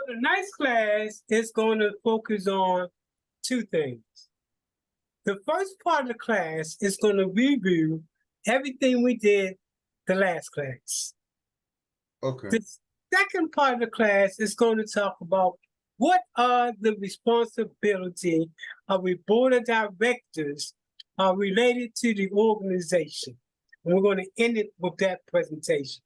tonight's class is going to focus on two things. The first part of the class is going to review everything we did the last class. Okay. The second part of the class is going to talk about what are the responsibility of a board of directors related to the organization. And we're going to end it with that presentation.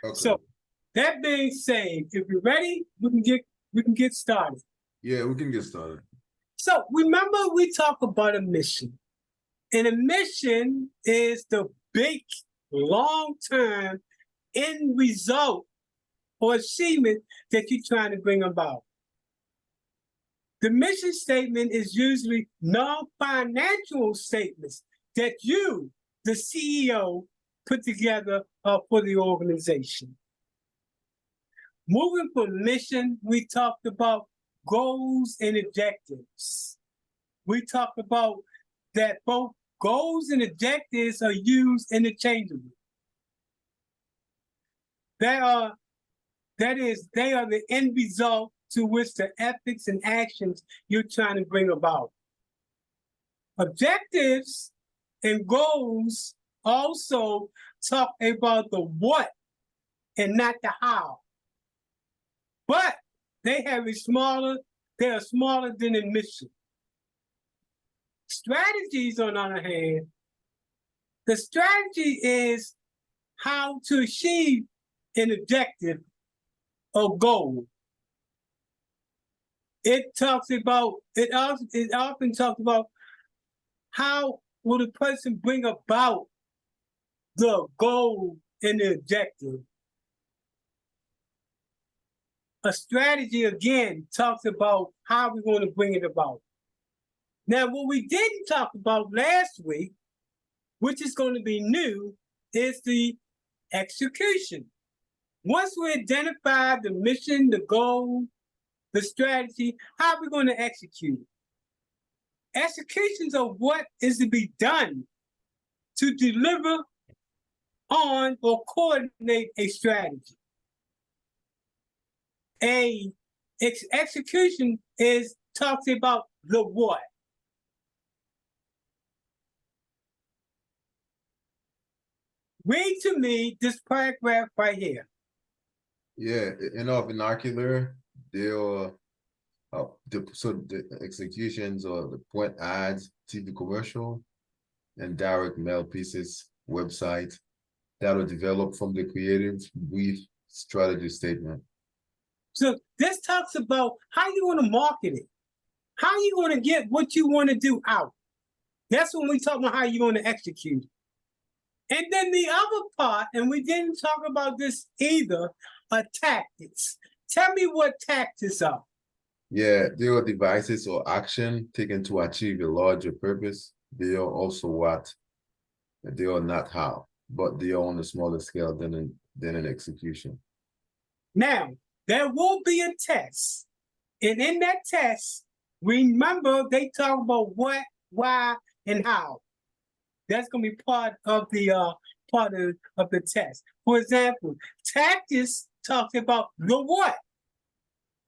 Okay. So that being said, if you're ready, we can get started. Yeah, we can get started. So remember we talked about a mission. And a mission is the big, long-term end result or achievement that you're trying to bring about. The mission statement is usually non-financial statements that you, the CEO, put together for the organization. Moving from mission, we talked about goals and objectives. We talked about that both goals and objectives are used interchangeably. They are the end result to which the ethics and actions you're trying to bring about. Objectives and goals also talk about the what and not the how. But they are smaller than a mission. Strategies, on the other hand, the strategy is how to achieve an objective or goal. It often talks about how will the person bring about the goal and the objective. A strategy, again, talks about how we're going to bring it about. Now, what we didn't talk about last week, which is going to be new, is the execution. Once we identify the mission, the goal, the strategy, how are we going to execute it? Executions of what is to be done to deliver on or coordinate a strategy. Execution talks about the what. Read to me this paragraph right here. Yeah, in our vernacular, the executions or the point ads, TV commercial, and direct mail pieces, website that are developed from the creative brief strategy statement. So this talks about how you want to market it, how you want to get what you want to do out. That's when we talk about how you're going to execute. And then the other part, and we didn't talk about this either, are tactics. Tell me what tactics are. Yeah, they are devices or action taken to achieve a larger purpose. They are also what. They are not how, but they are on a smaller scale than an execution. Now, there will be a test. And in that test, remember they talk about what, why, and how. That's going to be part of the test. For example, tactics talks about the what,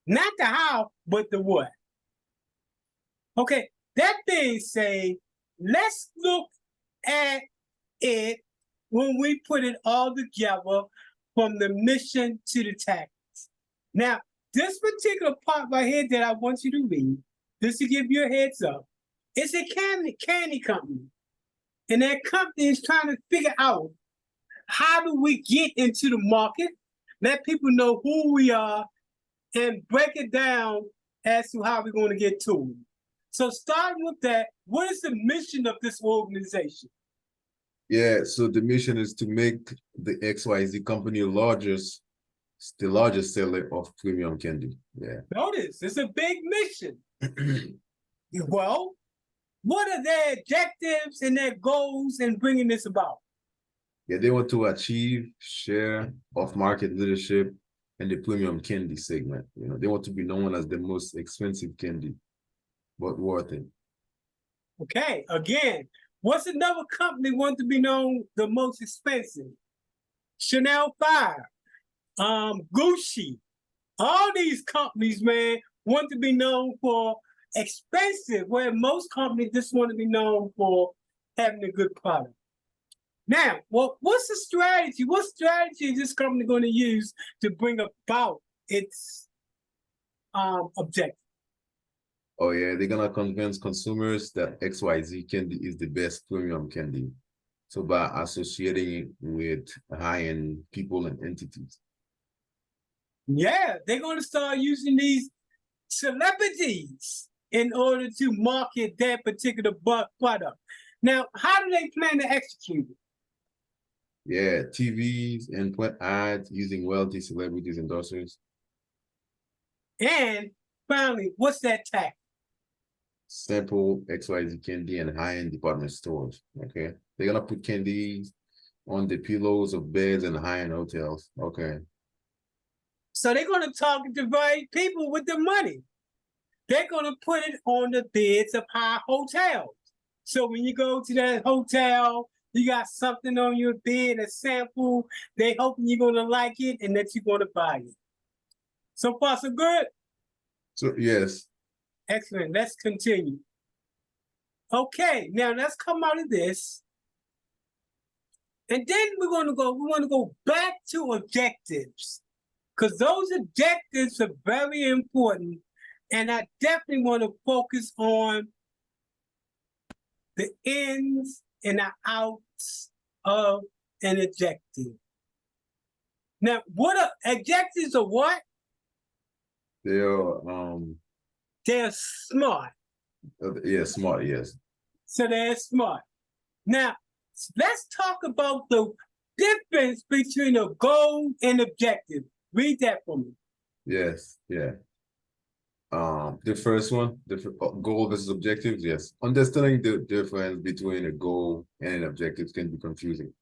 not the how, but the what. Okay, that being said, let's look at it when we put it all together from the mission to the tactics. Now, this particular part right here that I want you to read, just to give you a heads up, it's a candy company. And that company is trying to figure out how do we get into the market, let people know who we are, and break it down as to how we're going to get to it. So starting with that, what is the mission of this organization? Yeah, so the mission is to make the XYZ company the largest seller of premium candy. Yeah. Notice, it's a big mission. Well, what are their objectives and their goals in bringing this about? Yeah, they want to achieve share of market leadership in the premium candy segment. You know, they want to be known as the most expensive candy, but worth it. Okay, again, what's another company want to be known the most expensive? Chanel 5, Gucci, All these companies, man, want to be known for expensive, where most companies just want to be known for having a good product. Now, well, what's the strategy? What strategy is this company going to use to bring about its objective? Oh yeah, they're gonna convince consumers that XYZ candy is the best premium candy. So by associating it with high-end people and entities. Yeah, they're going to start using these celebrities in order to market their particular product. Now, how do they plan to execute it? Yeah, TVs and print ads using wealthy celebrities endorsers. And finally, what's that tactic? Sample XYZ candy and high-end department stores. Okay. They're gonna put candies on the pillows of beds and high-end hotels. Okay. So they're going to target the right people with the money. They're going to put it on the beds of high hotels. So when you go to that hotel, you got something on your bed, a sample. They hoping you're going to like it and that you're going to buy it. So far, so good? So yes. Excellent. Let's continue. Okay, now let's come out of this. And then we want to go back to objectives. Because those objectives are very important. And I definitely want to focus on the ins and the outs of an objective. Now, what are objectives are what? They're smart. Yeah, smart, yes. So they're smart. Now, let's talk about the difference between a goal and objective. Read that for me. Yes, yeah. The first one, the goal versus objectives, yes. Understanding the difference between a goal and an objective can be confusing.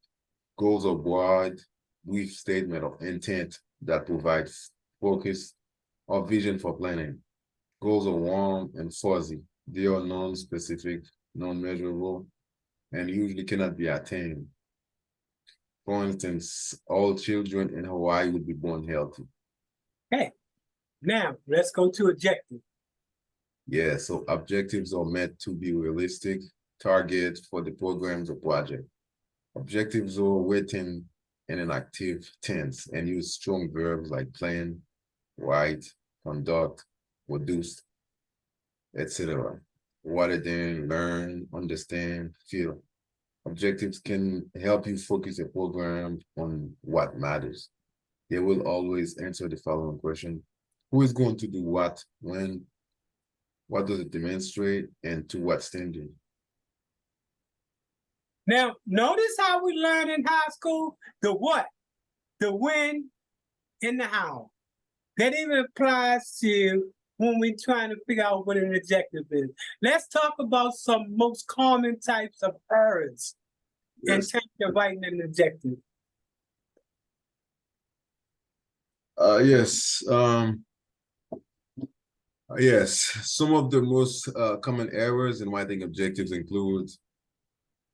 Goals are broad, brief statement of intent that provides focus or vision for planning. Goals are warm and fuzzy. They are non-specific, non-measurable, and usually cannot be attained. For instance, all children in Hawaii would be born healthy. Okay, now let's go to objective. Yeah, so objectives are meant to be realistic targets for the programs or project. Objectives are written in an active tense and use strong verbs like plan, write, conduct, produce, etc. Rather than learn, understand, feel. Objectives can help you focus your program on what matters. They will always answer the following question: who is going to do what, when, what does it demonstrate, and to what standard? Now, notice how we learn in high school the what, the when, and the how. That even applies to when we're trying to figure out what an objective is. Let's talk about some most common types of errors in terms of writing an objective. Yes, some of the most common errors in writing objectives include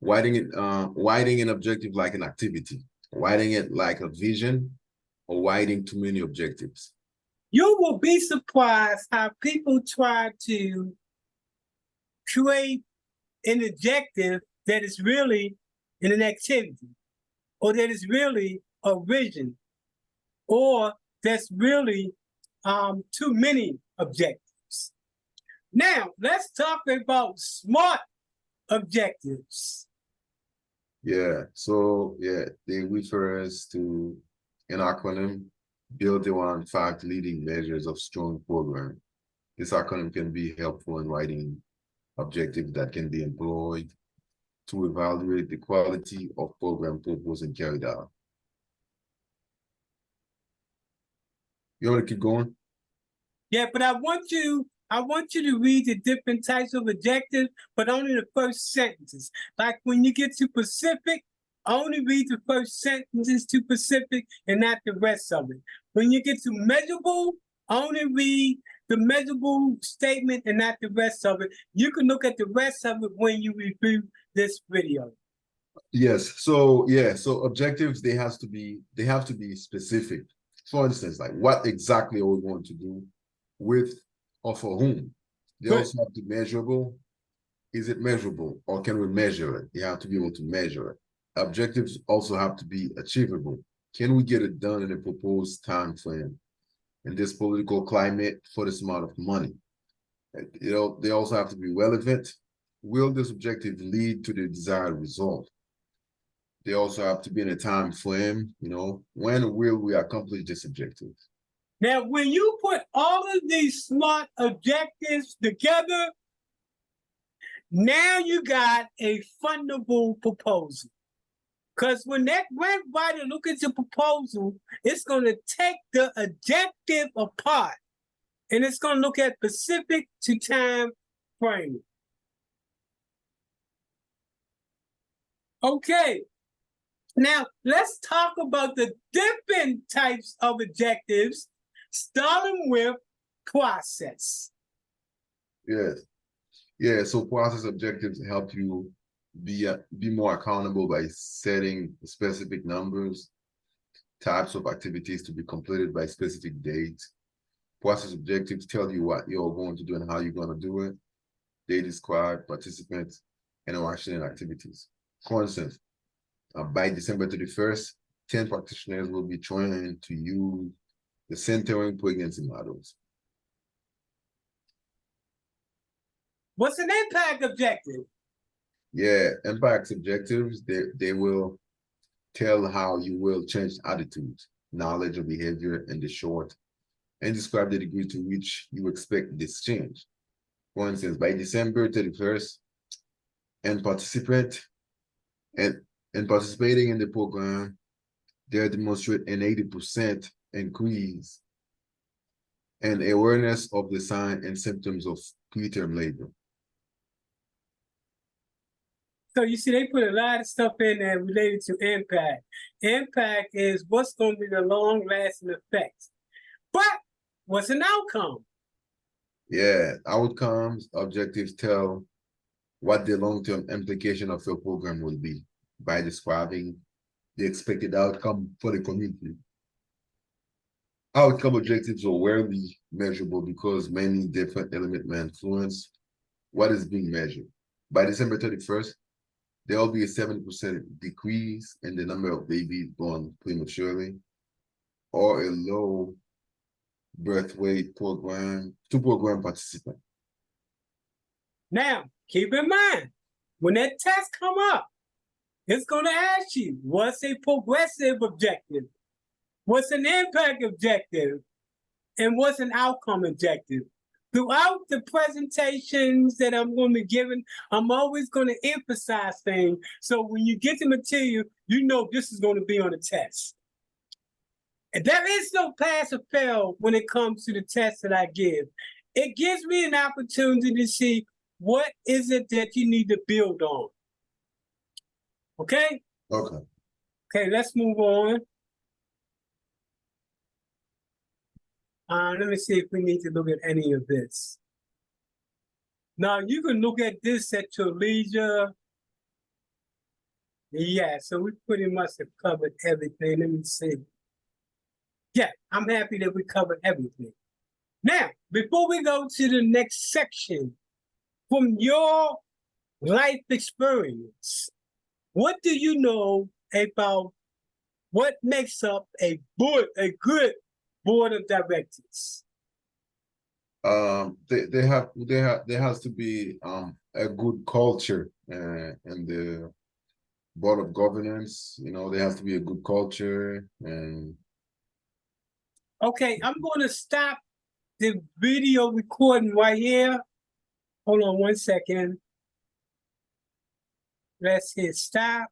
writing an objective like an activity, writing it like a vision, or writing too many objectives. You will be surprised how people try to create an objective that is really in an activity, or that is really a vision, or that's really too many objectives. Now, let's talk about SMART objectives. Yeah, so yeah, they refer us to an acronym built around 5 leading measures of strong program. This acronym can be helpful in writing objectives that can be employed to evaluate the quality of program proposed and carried out. You want to keep going? Yeah, but I want you to read the different types of objectives, but only the first sentences. Like when you get to Pacific, only read the first sentences to Pacific and not the rest of it. When you get to measurable, only read the measurable statement and not the rest of it. You can look at the rest of it when you review this video. Yes, so yeah, so objectives, they have to be specific. For instance, like what exactly are we going to do with or for whom? They Good. also have to be measurable. Is it measurable or can we measure it? You have to be able to measure it. Objectives also have to be achievable. Can we get it done in a proposed time frame in this political climate for this amount of money? You know, they also have to be relevant. Will this objective lead to the desired result? They also have to be in a time frame, you know, when will we accomplish this objective? Now, when you put all of these SMART objectives together, now you got a fundable proposal. Because when that grant writer look at your proposal, it's going to take the objective apart and it's going to look at specific to time frame. Okay, now let's talk about the different types of objectives, starting with process. Yes. Yeah, so process objectives help you be more accountable by setting specific numbers, types of activities to be completed by specific dates. Process objectives tell you what you're going to do and how you're going to do it. They describe participants, interaction, and activities. For instance, by December 31st, 10 practitioners will be trained to use the centering pregnancy models. What's an impact objective? Yeah, impact objectives, they will tell how you will change attitudes, knowledge, or behavior in the short, and describe the degree to which you expect this change. For instance, by December 31st, and participating in the program, they demonstrate an 80% increase in awareness of the signs and symptoms of preterm labor. So you see, they put a lot of stuff in there related to impact. Impact is what's going to be the long-lasting effects. But what's an outcome? Yeah, outcomes, objectives tell what the long-term implication of your program will be by describing the expected outcome for the community. Outcome objectives are rarely measurable because many different elements may influence what is being measured. By December 31st, there will be a 70% decrease in the number of babies born prematurely, or a low birth weight program to program participants. Now, keep in mind, when that test come up, it's going to ask you, what's a progressive objective? What's an impact objective? And what's an outcome objective? Throughout the presentations that I'm going to be giving, I'm always going to emphasize things. So when you get the material, you know this is going to be on the test. And there is no pass or fail when it comes to the test that I give. It gives me an opportunity to see what is it that you need to build on. Okay? Okay. Okay, let's move on. Let me see if we need to look at any of this. Now, you can look at this at your leisure. Yeah, so we pretty much have covered everything. Let me see. Yeah, I'm happy that we covered everything. Now, before we go to the next section, from your life experience, what do you know about what makes up a good board of directors? There has to be a good culture in the board of governance. You know, there has to be a good culture. And okay, I'm going to stop the video recording right here. Hold on 1 second. Let's hit stop.